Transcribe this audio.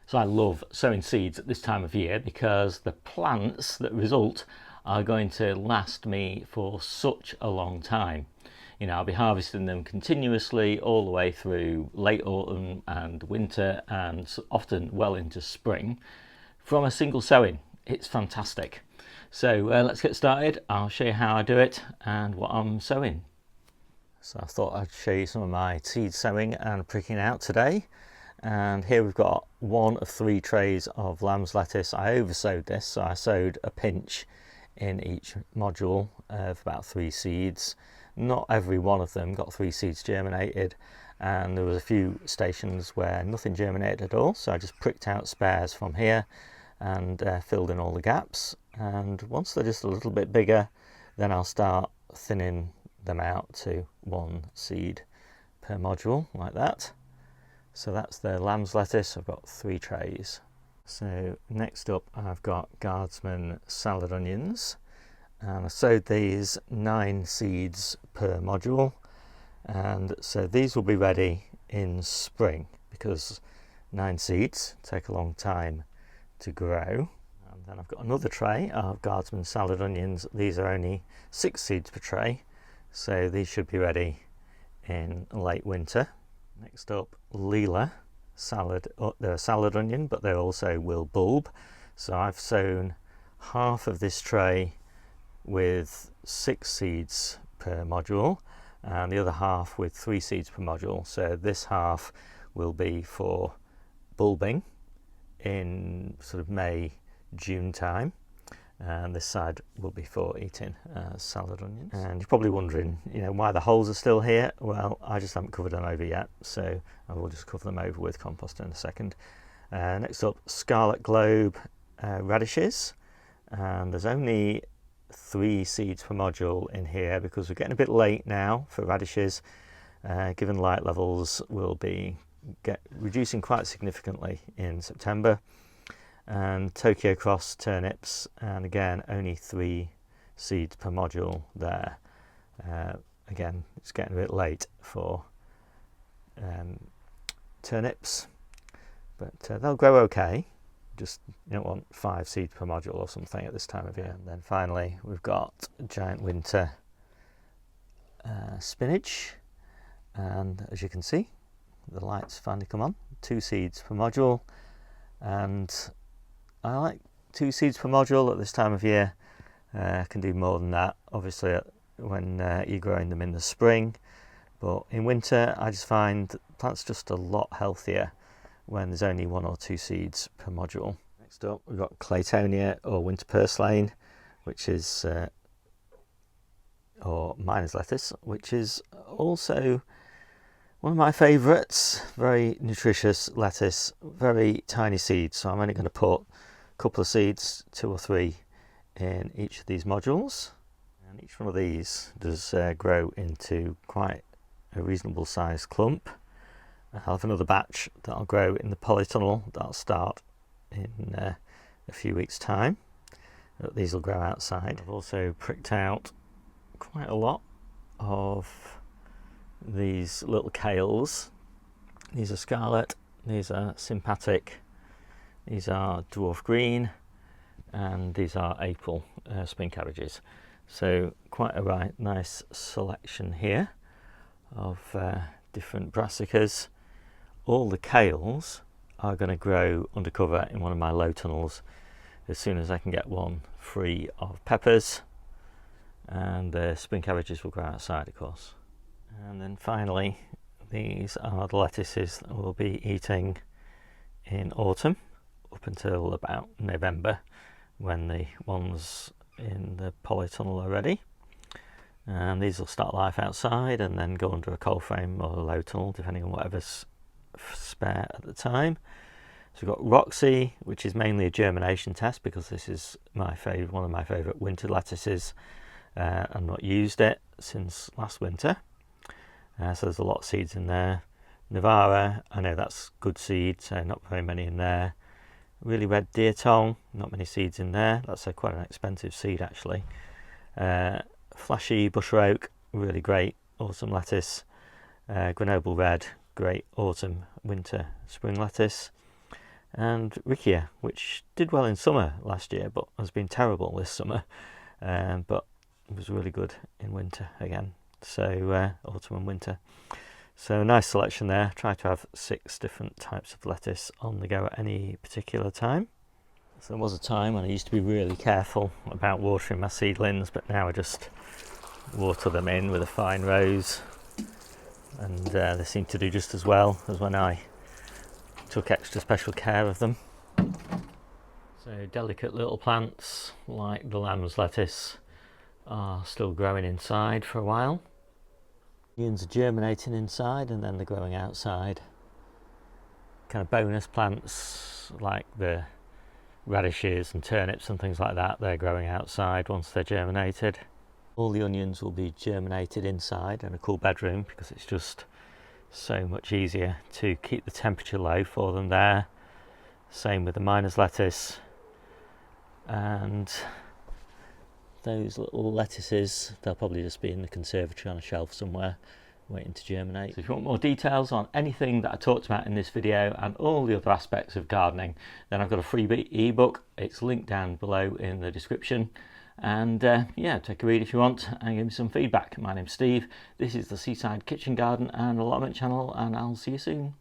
So I love sowing seeds at this time of year because the plants that result are going to last me for such a long time. You know, I'll be harvesting them continuously all the way through late autumn and winter, and often well into spring from a single sowing. It's fantastic. So let's get started. I'll show you how I do it and what I'm sowing. So I thought I'd show you some of my seed sowing and pricking out today. And here we've got one of 3 trays of lamb's lettuce. I oversowed this, so I sowed a pinch in each module of about 3 seeds. Not every one of them got 3 seeds germinated, and there was a few stations where nothing germinated at all, so I just pricked out spares from here and filled in all the gaps. And once they're just a little bit bigger, then I'll start thinning them out to 1 seed per module, like that. So that's the lamb's lettuce. I've got 3 trays. So next up I've got guardsman salad onions, and I sowed these 9 seeds per module, and so these will be ready in spring because 9 seeds take a long time to grow. And then I've got another tray of guardsman salad onions. These are only 6 seeds per tray, so these should be ready in late winter. Next up, Leela salad. They're a salad onion, but they also will bulb. So I've sown half of this tray with 6 seeds per module, and the other half with 3 seeds per module. So this half will be for bulbing in sort of May, June time, and this side will be for eating salad onions. And you're probably wondering, you know, why the holes are still here. Well, I just haven't covered them over yet, so I will just cover them over with compost in a second. Next up, scarlet globe radishes, and there's only 3 seeds per module in here because we're getting a bit late now for radishes, given light levels will be reducing quite significantly in September. And Tokyo Cross turnips, and again only 3 seeds per module there. Again, it's getting a bit late for turnips, but they'll grow okay. Just, you don't want 5 seeds per module or something at this time of year. And then finally we've got giant winter spinach, and as you can see, the lights finally come on. 2 seeds per module, and I like 2 seeds per module at this time of year. I can do more than that, obviously, when you're growing them in the spring. But in winter, I just find plants just a lot healthier when there's only 1 or 2 seeds per module. Next up, we've got Claytonia or winter purslane, which is, or miner's lettuce, which is also one of my favourites. Very nutritious lettuce, very tiny seeds, so I'm only going to put a couple of seeds, 2 or 3, in each of these modules. And each one of these does grow into quite a reasonable sized clump. I'll have another batch that'll grow in the polytunnel that'll start in a few weeks' time. These will grow outside. I've also pricked out quite a lot of these little kales. These are scarlet, these are sympathetic, these are dwarf green, and these are April spring cabbages. So quite a nice selection here of different brassicas. All the kales are going to grow undercover in one of my low tunnels as soon as I can get one free of peppers, and the spring cabbages will grow outside, of course. And then finally, these are the lettuces that we'll be eating in autumn up until about November, when the ones in the polytunnel are ready. And these will start life outside and then go under a cold frame or a low tunnel, depending on whatever's spare at the time. So we've got Roxy, which is mainly a germination test because this is my favourite, one of my favourite winter lettuces. I've not used it since last winter, so there's a lot of seeds in there. Navara, I know that's good seed, so not very many in there. Really red deer tongue, not many seeds in there. That's quite an expensive seed actually. Flashy busher oak, really great autumn lettuce. Grenoble red, great autumn, winter, spring lettuce. and Riccia, which did well in summer last year but has been terrible this summer, but was really good in winter again, so autumn and winter. So nice selection there. Try to have 6 different types of lettuce on the go at any particular time. So there was a time when I used to be really careful about watering my seedlings, but now I just water them in with a fine rose, and they seem to do just as well as when I took extra special care of them. So delicate little plants like the lamb's lettuce are still growing inside for a while. Onions are germinating inside and then they're growing outside. Kind of bonus plants like the radishes and turnips and things like that, they're growing outside once they're germinated. All the onions will be germinated inside in a cool bedroom because it's just so much easier to keep the temperature low for them there. Same with the miner's lettuce, and those little lettuces, they'll probably just be in the conservatory on a shelf somewhere waiting to germinate. So if you want more details on anything that I talked about in this video and all the other aspects of gardening, then I've got a free ebook. It's linked down below in the description, and yeah, take a read if you want and give me some feedback. My name's Steve, this is the Seaside Kitchen Garden and Allotment channel, and I'll see you soon.